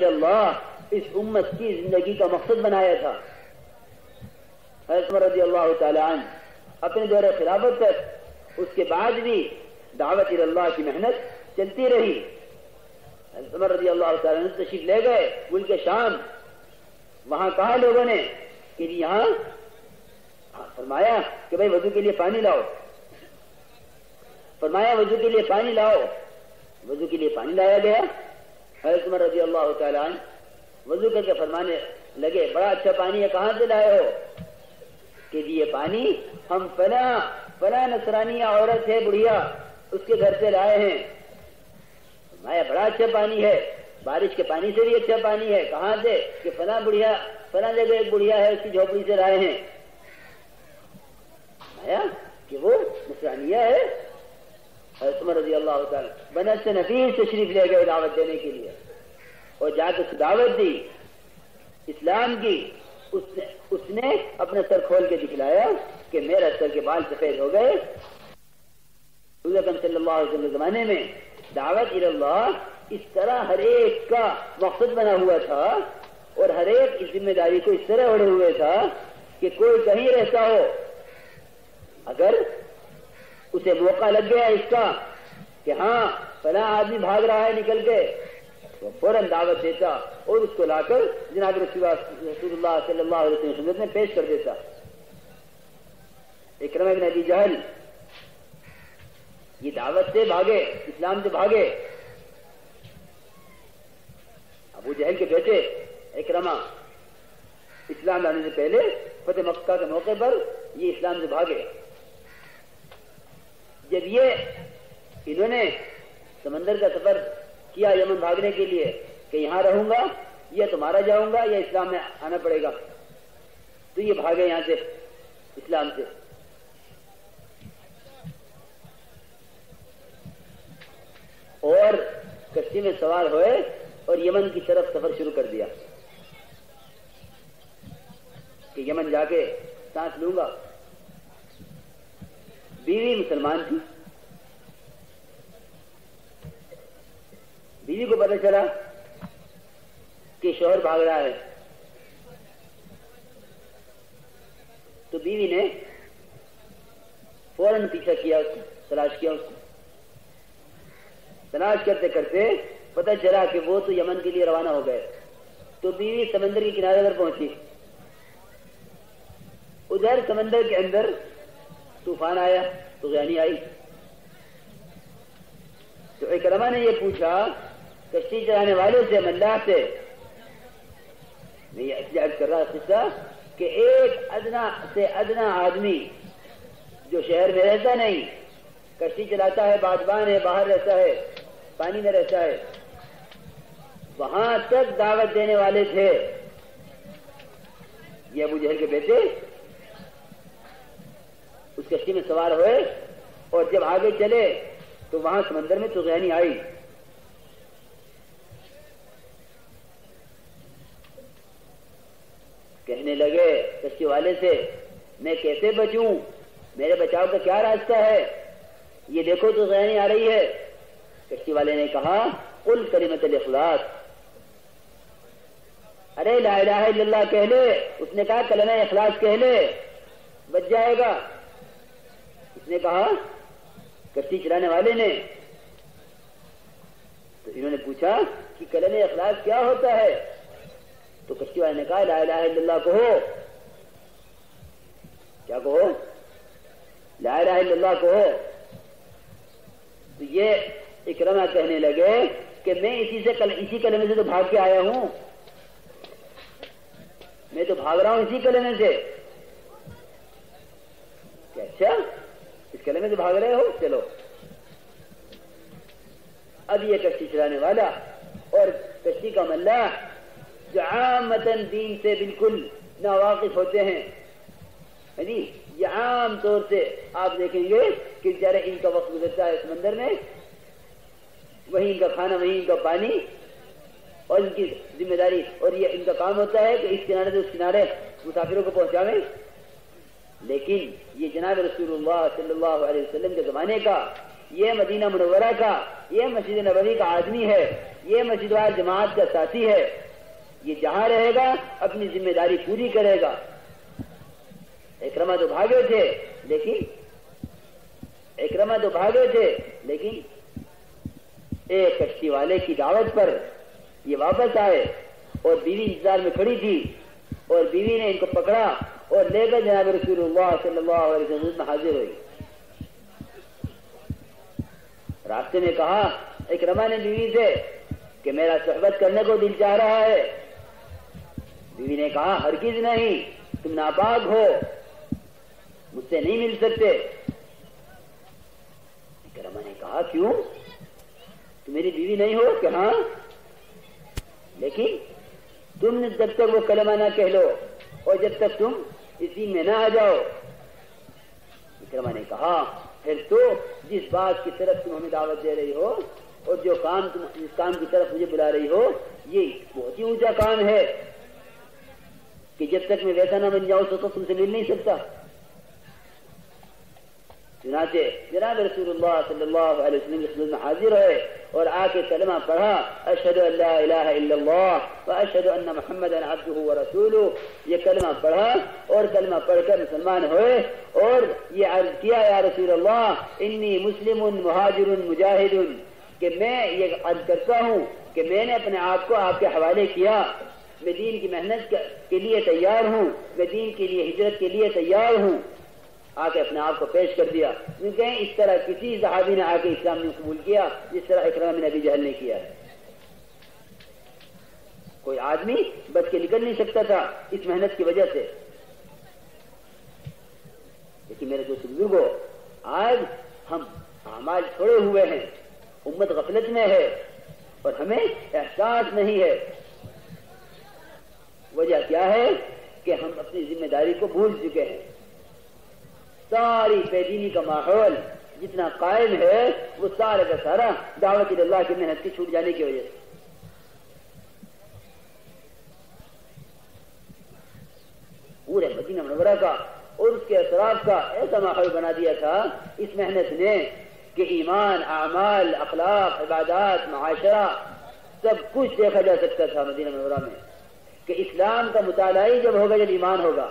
اللہ اس امت کی زندگی کا مقصد بنایا تھا. حضرت عمر رضی اللہ تعالی عنہ اپنے دور خلافت تک اس کے بعد بھی دعوت اللہ کی محنت چلتی رہی. حضرت عمر رضی اللہ تعالی عنہ تشریف لے گئے ملک شام. وہاں کہا لوگوں نے کہ یہاں فرمایا کہ بھائی وضو کے لیے پانی لاؤ. فرمایا وضو کے لیے پانی لاؤ. وضو کے لیے پانی لایا گیا. حضرت عمر رضی اللہ تعالی عنہ وضو کر کے فرمانے لگے بڑا اچھا پانی ہے, کہاں سے لائے ہو؟ کہ جی یہ پانی ہم فلاں نصرانی عورت ہے بڑھیا اس کے گھر سے لائے ہیں. فرمایا بڑا اچھا پانی ہے, بارش کے پانی سے بھی اچھا پانی ہے. کہاں سے؟ کہ فلاں بڑھیا فلاں جگہ ایک بڑھیا ہے اس کی جھوپڑی سے لائے ہیں. فرمایا کہ وہ نصرانیہ ہے. حضرت عمر رضی اللہ تعالی بنت سے نفیس تشریف لے گئے دعوت دینے کے لیے اور جا کے دعوت دی اسلام کی. اس نے اپنا سر کھول کے دکھلایا کہ میرا سر کے بال سفید ہو گئے. رسول اکرم صلی اللہ علیہ وسلم کے زمانے میں دعوت اللہ اس طرح ہر ایک کا مقصد بنا ہوا تھا اور ہر ایک اس ذمہ داری کو اس طرح اڑے ہوئے تھا کہ کوئی کہیں رہتا ہو اگر اسے موقع لگ گیا اس کا کہ ہاں فلاں آدمی بھاگ رہا ہے نکل کے, تو فوراً دعوت دیتا اور اس کو لا کر جناب رسول اللہ صلی اللہ علیہ وسلم میں پیش کر دیتا. اکرمہ بن ابی جہل یہ دعوت سے بھاگے, اسلام سے بھاگے. ابو جہل کے بیٹے اکرمہ اسلام لانے سے پہلے فتح مکہ کے موقع پر یہ اسلام سے بھاگے. جب انہوں نے سمندر کا سفر کیا یمن بھاگنے کے لیے کہ یہاں رہوں گا یا تمہارا جاؤں گا یا اسلام میں آنا پڑے گا, تو یہ بھاگے یہاں سے اسلام سے. اور کشتی میں سوار ہوئے اور یمن کی طرف سفر شروع کر دیا کہ یمن جا کے سانس لوں گا. بیوی مسلمان تھی. بیوی کو پتہ چلا کہ شوہر بھاگ رہا ہے تو بیوی نے فوراً پیچھا کیا اس کو, تلاش کیا اس کو. تلاش کرتے کرتے پتہ چلا کہ وہ تو یمن کے لیے روانہ ہو گئے. تو بیوی سمندر کے کنارے پر پہنچی. ادھر سمندر کے اندر طوفان آیا, طغیانی آئی. تو اکرمہ نے یہ پوچھا کشتی چلانے والے سے, ملاح سے, میں یہ احتجاج کر رہا قصہ کہ ایک ادنا سے ادنا آدمی جو شہر میں رہتا نہیں, کشتی چلاتا ہے, بادبان ہے, باہر رہتا ہے, پانی میں رہتا ہے, وہاں تک دعوت دینے والے تھے یہ ابو جہل کے بیٹے. اس کشتی میں سوار ہوئے اور جب آگے چلے تو وہاں سمندر میں طغیانی آئی. کہنے لگے کشتی والے سے میں کیسے بچوں, میرے بچاؤ کا کیا راستہ ہے؟ یہ دیکھو طغیانی آ رہی ہے. کشتی والے نے کہا قل کلمۃ الاخلاص, ارے لا الہ الا اللہ کہہ لے. اس نے کہا کلمہ اخلاص کہہ لے, بچ جائے گا. اس نے کہا کشتی چلانے والے نے. تو انہوں نے پوچھا کہ کلمہ اخلاص کیا ہوتا ہے؟ تو کشتی والے نے کہا لا الہ الا اللہ کہو. کیا کہو؟ لا الہ الا اللہ کہو. تو یہ اکرمہ کہنے لگے کہ میں اسی کلمے سے تو بھاگ کے آیا ہوں, میں تو بھاگ رہا ہوں اسی کلمے سے. کہ اچھا اس کلمے سے بھاگ رہے ہو, چلو. اب یہ کشتی چلانے والا اور کشتی کا ملاح جو عامتاً دین سے بالکل ناواقف ہوتے ہیں, یعنی یہ عام طور سے آپ دیکھیں گے کہ بیچارے ان کا وقت گزرتا ہے سمندر میں, وہیں ان کا کھانا, وہیں ان کا پانی اور ان کی ذمہ داری, اور یہ ان کا کام ہوتا ہے کہ اس کنارے سے اس کنارے مسافروں کو پہنچاویں. لیکن یہ جناب رسول اللہ صلی اللہ علیہ وسلم کے زمانے کا, یہ مدینہ منورہ کا, یہ مسجد نبوی کا آدمی ہے یہ مسجد وال جماعت کا ساتھی ہے، یہ جہاں رہے گا اپنی ذمہ داری پوری کرے گا۔ اکرمہ تو بھاگے تھے لیکن ایک کشتی والے کی دعوت پر یہ واپس آئے اور بیوی انتظار میں کھڑی تھی، اور بیوی نے ان کو پکڑا اور لے کر جناب رسول اللہ صلی اللہ علیہ وسلم میں حاضر ہوئی۔ راستے میں کہا اکرمہ نے بیوی سے کہ میرا صحبت کرنے کو دل چاہ رہا ہے۔ بیوی نے کہا ہرگز نہیں، تم ناپاک ہو، مجھ سے نہیں مل سکتے۔ اکرمہ نے کہا کیوں؟ تم میری بیوی نہیں ہو؟ کہ ہاں، لیکن تم نے جب تک وہ کلمہ نہ کہہ لو اور جب تک تم اس دین میں نہ آ جاؤ۔ اکرمہ نے کہا پھر تو جس بات کی طرف تم ہمیں دعوت دے رہی ہو اور جو کام تم جس کام کی طرف مجھے بلا رہی ہو یہ بہت ہی اونچا کام ہے کہ جب تک میں ویسا نہ بن جاؤں تو تم سے مل نہیں سکتا۔ چنانچہ جناب رسول اللہ صلی اللہ علیہ وسلم کے میں حاضر ہوئے اور آ کے کلمہ پڑھا، اشہد ان لا الہ الا اللہ واشہد ان محمدا عبدہ ورسولہ۔ یہ کلمہ پڑھا اور کلمہ پڑھ کر مسلمان ہوئے اور یہ عرض کیا یا رسول اللہ انی مسلم مہاجر مجاہد، کہ میں یہ عرض کرتا ہوں کہ میں نے اپنے آپ کو آپ کے حوالے کیا، میں دین کی محنت کے لیے تیار ہوں، میں دین کے لیے ہجرت کے لیے تیار ہوں۔ آ کے اپنے آپ کو پیش کر دیا، کیونکہ اس طرح کسی صحابی نے آ کے اسلام نے قبول کیا جس طرح اکرمہ بن ابی جہل نے کیا ہے۔ کوئی آدمی بچ کے نکل نہیں سکتا تھا اس محنت کی وجہ سے۔ لیکن میرے دوست بزرگوں، آج ہم اعمال چھوڑے ہوئے ہیں، امت غفلت میں ہے اور ہمیں احساس نہیں ہے۔ وجہ کیا ہے کہ ہم اپنی ذمہ داری کو بھول چکے ہیں۔ ساری بے دینی کا ماحول جتنا قائم ہے وہ سارا کا سارا دعوت اللہ کی محنت کی چھوٹ جانے کی وجہ سے۔ پورے مدینہ منورہ کا اور اس کے اطراف کا ایسا ماحول بنا دیا تھا اس محنت نے کہ ایمان، اعمال، اخلاق، عبادات، معاشرہ سب کچھ دیکھا جا سکتا تھا مدینہ منورہ میں، کہ اسلام کا مطالعہ ہی جب ہوگا جب ایمان ہوگا۔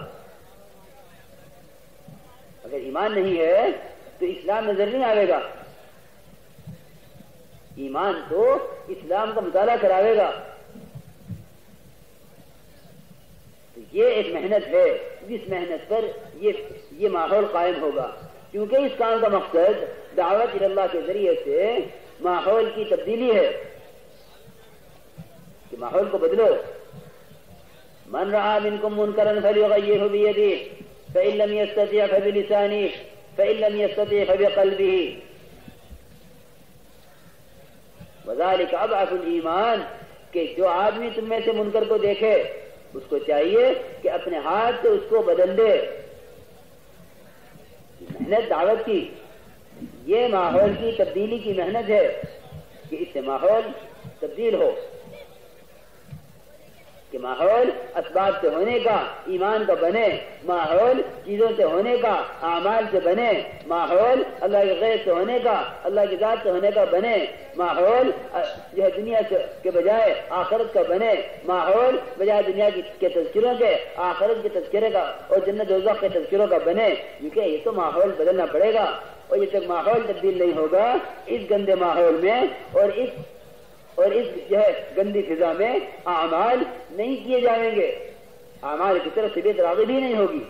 اگر ایمان نہیں ہے تو اسلام نظر نہیں آئے گا۔ ایمان تو اسلام کا مطالعہ کراوے گا۔ تو یہ ایک محنت ہے جس محنت پر یہ ماحول قائم ہوگا، کیونکہ اس کام کا مقصد دعوت اللہ کے ذریعے سے ماحول کی تبدیلی ہے کہ ماحول کو بدلو۔ من رأى منكم منكرا فليغيره بيده فإن لم يستطع فبلسانه فإن لم يستطع فبقلبه وذلك أضعف الإيمان، کہ جو آدمی تم میں سے منکر کو دیکھے اس کو چاہیے کہ اپنے ہاتھ سے اس کو بدل دے۔ محنت دعوت کی، یہ ماحول کی تبدیلی کی محنت ہے کہ اس سے ماحول تبدیل ہو، کہ ماحول اسباب سے ہونے کا ایمان کا بنے، ماحول چیزوں سے ہونے کا اعمال سے بنے، ماحول اللہ کے غیر سے ہونے کا اللہ کی ذات سے ہونے کا بنے، ماحول جو ہے دنیا کے بجائے آخرت کا بنے، ماحول بجائے دنیا کے تذکروں کے آخرت کے تذکرے کا اور جنت دوزخ کے تذکروں کا بنے، کیونکہ یہ تو ماحول بدلنا پڑے گا۔ اور جب تک ماحول تبدیل نہیں ہوگا اس گندے ماحول میں اور اس جو ہے گندی فضا میں اعمال نہیں کیے جائیں گے، اعمال کی طرف طبیعت راغب ہی نہیں ہوگی،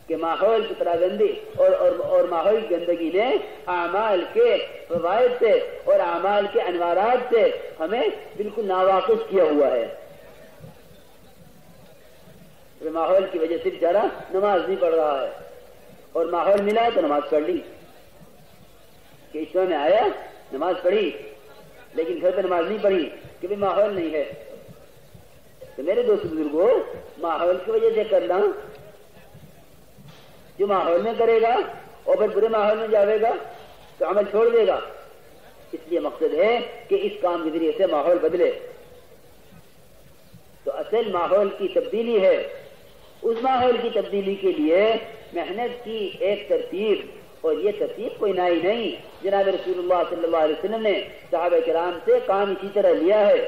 کہ ماحول کی پراگندی اور ماحول کی گندگی نے اعمال کے فوائد سے اور اعمال کے انوارات سے ہمیں بالکل ناواقف کیا ہوا ہے۔ ماحول کی وجہ سے بیچارہ نماز نہیں پڑھ رہا ہے، اور ماحول ملا تو نماز پڑھ لی، کہ اجتماع میں آیا نماز پڑھی لیکن گھر پہ نماز نہیں پڑھی کہ بھی ماحول نہیں ہے۔ تو میرے دوست بزرگوں، ماحول کی وجہ سے کرنا، جو ماحول میں کرے گا اور پھر برے ماحول میں جاوے گا تو عمل چھوڑ دے گا۔ اس لیے مقصد ہے کہ اس کام کے ذریعے سے ماحول بدلے۔ تو اصل ماحول کی تبدیلی ہے، اس ماحول کی تبدیلی کے لیے محنت کی ایک ترتیب اور یہ ترتیب کوئی نئی نہیں، جناب رسول اللہ صلی اللہ علیہ وسلم نے صحابہ کرام سے کام اسی طرح لیا ہے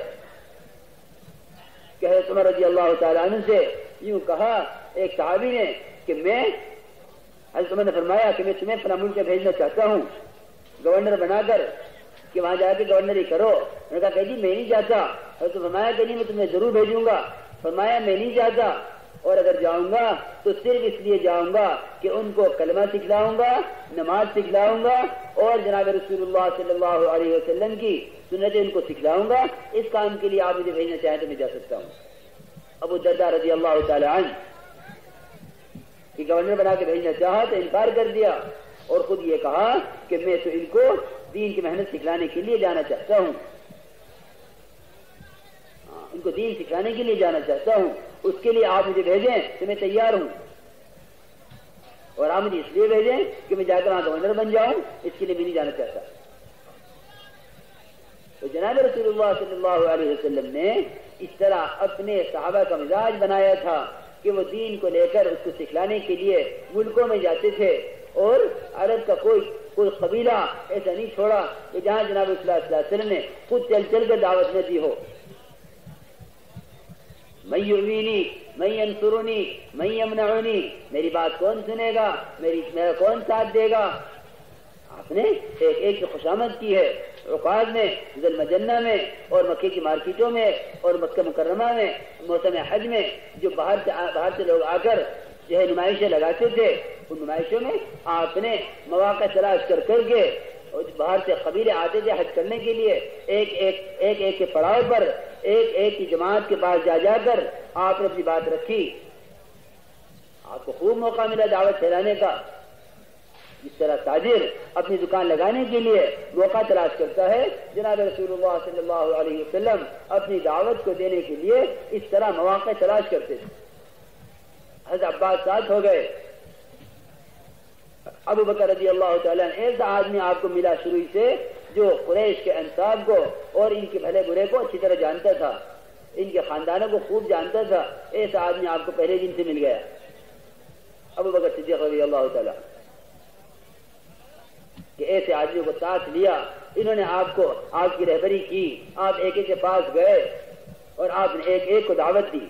کہ حضرت عمر رضی اللہ تعالیٰ عنہ سے یوں کہا ایک صحابی نے کہ میں، حضرت عمر نے فرمایا کہ میں تمہیں اپنا ملک بھیجنا چاہتا ہوں گورنر بنا کر کہ وہاں جا کے گورنری کرو۔ میں نے کہا کہ جی میں نہیں چاہتا۔ حضرت فرمایا کہ نہیں میں تمہیں ضرور بھیجوں گا۔ فرمایا میں نہیں چاہتا، اور اگر جاؤں گا تو صرف اس لیے جاؤں گا کہ ان کو کلمہ سکھلاؤں گا، نماز سکھلاؤں گا، اور جناب رسول اللہ صلی اللہ علیہ وسلم کی سنتیں ان کو سکھلاؤں گا۔ اس کام کے لیے آپ مجھے بھیجنا چاہیں تو میں جا سکتا ہوں۔ ابو درداء رضی اللہ تعالی عنہ کہ گورنر بنا کے بھیجنا چاہا تو انکار کر دیا، اور خود یہ کہا کہ میں تو ان کو دین کی محنت سکھلانے کے لیے جانا چاہتا ہوں، ان کو دین سکھلانے کے لیے جانا چاہتا ہوں، اس کے لیے آپ مجھے بھیجیں تو میں تیار ہوں، اور آپ مجھے اس لیے بھیجیں کہ میں جا کر وہاں گورنر بن جاؤں، اس کے لیے میں نہیں جانا چاہتا۔ تو جناب رسول اللہ صلی اللہ علیہ وسلم نے اس طرح اپنے صحابہ کا مزاج بنایا تھا کہ وہ دین کو لے کر اس کو سکھلانے کے لیے ملکوں میں جاتے تھے، اور عرب کا کوئی قبیلہ ایسا نہیں چھوڑا کہ جہاں جناب صلی اللہ علیہ وسلم نے خود چل چل کر دعوت نہ دی ہو۔ من یؤوینی من ینصرنی من یمنعنی، میری بات کون سنے گا، میرا کون ساتھ دے گا۔ آپ نے ایک ایک کی خوشامد کی ہے، عقاد میں، ذی المجنہ میں، اور مکے کی مارکیٹوں میں، اور مکہ مکرمہ میں، موسم حج میں جو باہر سے لوگ آ کر جو ہے نمائشیں لگاتے تھے، ان نمائشوں میں آپ نے مواقع تلاش کر کے، اور باہر سے قبیلے آتے تھے حج کرنے کے لیے، ایک کے پڑاؤ پر ایک کی جماعت کے پاس جا کر آپ نے اپنی بات رکھی۔ آپ کو خوب موقع ملا دعوت پھیلانے کا۔ جس طرح تاجر اپنی دکان لگانے کے لیے موقع تلاش کرتا ہے، جناب رسول اللہ صلی اللہ علیہ وسلم اپنی دعوت کو دینے کے لیے اس طرح مواقع تلاش کرتے تھے۔ حضرت عباس ساتھ ہو گئے، ابو بکر رضی اللہ تعالیٰ عنہ ایسا آدمی آپ کو ملا شروع سے جو قریش کے انصاب کو اور ان کے بھلے برے کو اچھی طرح جانتا تھا، ان کے خاندانوں کو خوب جانتا تھا، ایسا آدمی آپ کو پہلے دن سے مل گیا، ابو بکر صدیق رضی اللہ تعالیٰ، کہ ایسے آدمی کو ساتھ لیا، انہوں نے آپ کی رہبری کی، آپ ایک ایک کے پاس گئے اور آپ نے ایک ایک کو دعوت دی۔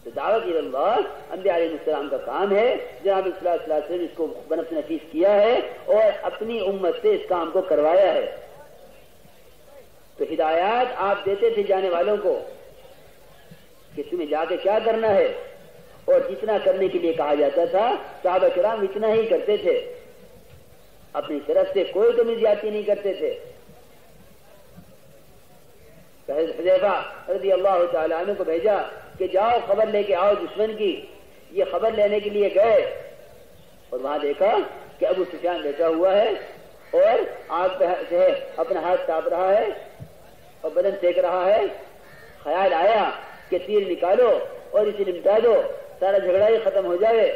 تو دعوت اللہ انبیاء علیہ السلام کا کام ہے، جناب صلی اللہ علیہ وسلم اس کو بنفس نفیس کیا ہے اور اپنی امت سے اس کام کو کروایا ہے۔ تو ہدایات آپ دیتے تھے جانے والوں کو کہ تمہیں جا کے کیا کرنا ہے، اور جتنا کرنے کے لیے کہا جاتا تھا صحابہ کرام اتنا ہی کرتے تھے، اپنی طرف سے کوئی کمی زیادتی نہیں کرتے تھے۔ حذیفہ رضی اللہ تعالیٰ عنہ کو بھیجا کہ جاؤ خبر لے کے آؤ دشمن کی۔ یہ خبر لینے کے لیے گئے اور وہاں دیکھا کہ ابو سفیان بیٹھا ہوا ہے اور آگ سے اپنا ہاتھ تاپ رہا ہے اور بدن سینک رہا ہے۔ خیال آیا کہ تیر نکالو اور اسے نمٹا دو، سارا جھگڑا ہی ختم ہو جائے،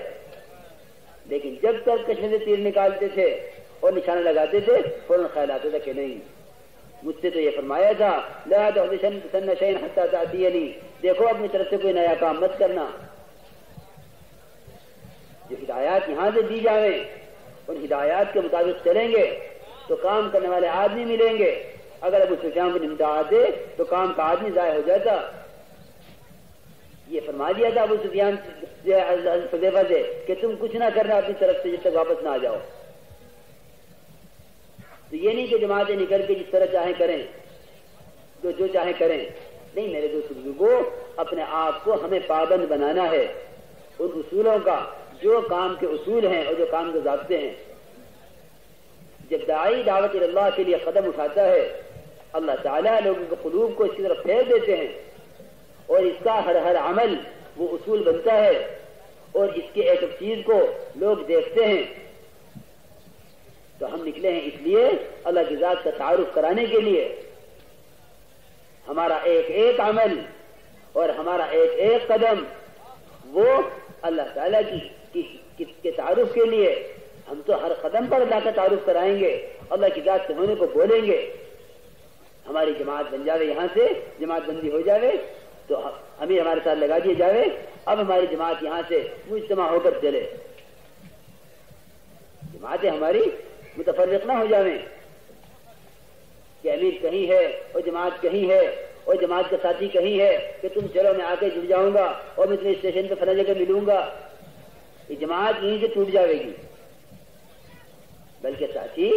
لیکن جب تک کشمے سے تیر نکالتے تھے اور نشانہ لگاتے تھے فوراً خیال آتا تھا کہ نہیں، مجھ سے تو یہ فرمایا تھا لا تحدثن شيئا حتى تأتيني، دیکھو اپنی طرف سے کوئی نیا کام مت کرنا۔ جو ہدایات یہاں سے دی جائیں ان ہدایات کے مطابق چلیں گے تو کام کرنے والے آدمی ملیں گے۔ اگر ابو سفیان کو نمٹا آتے تو کام کا آدمی ضائع ہو جاتا۔ یہ فرما دیا تھا ابو سفیان حذیفہ سے کہ تم کچھ نہ کرنا اپنی طرف سے جب تک واپس نہ آ جاؤ۔ تو یہ نہیں کہ جماعتیں نکل کے جس طرح چاہیں کریں، جو چاہیں کریں، نہیں میرے دوست بزرگوں، اپنے آپ کو ہمیں پابند بنانا ہے ان اصولوں کا، جو کام کے اصول ہیں اور جو کام کے ضابطے ہیں۔ جب داعی دعوت اللہ کے لیے قدم اٹھاتا ہے، اللہ تعالیٰ لوگوں کے قلوب کو اس کی طرف پھیر دیتے ہیں، اور اس کا ہر عمل وہ اصول بنتا ہے، اور اس کے ایک چیز کو لوگ دیکھتے ہیں۔ تو ہم نکلے ہیں اس لیے اللہ کی ذات کا تعارف کرانے کے لیے۔ ہمارا ایک ایک عمل اور ہمارا ایک ایک قدم وہ اللہ تعالیٰ کے تعارف کے لیے، ہم تو ہر قدم پر اللہ کا تعارف کرائیں گے، اللہ کی ذات سے ہونے کو بولیں گے۔ ہماری جماعت بن جاوے، یہاں سے جماعت بندی ہو جاوے تو ہمیں ہمارے ساتھ لگا دیے جاوے، اب ہماری جماعت یہاں سے مجتمع ہو کر چلے۔ جماعتیں ہماری متفرق نہ ہو جائیں کہ امیر کہیں ہے اور جماعت کہیں ہے اور جماعت کا ساتھی کہیں ہے کہ تم چلو میں آ کے جڑ جاؤں گا اور میں تمہیں اسٹیشن پہ فلاں جگہ ملوں گا. یہ جماعت یہیں سے ٹوٹ جائے گی. بلکہ ساتھی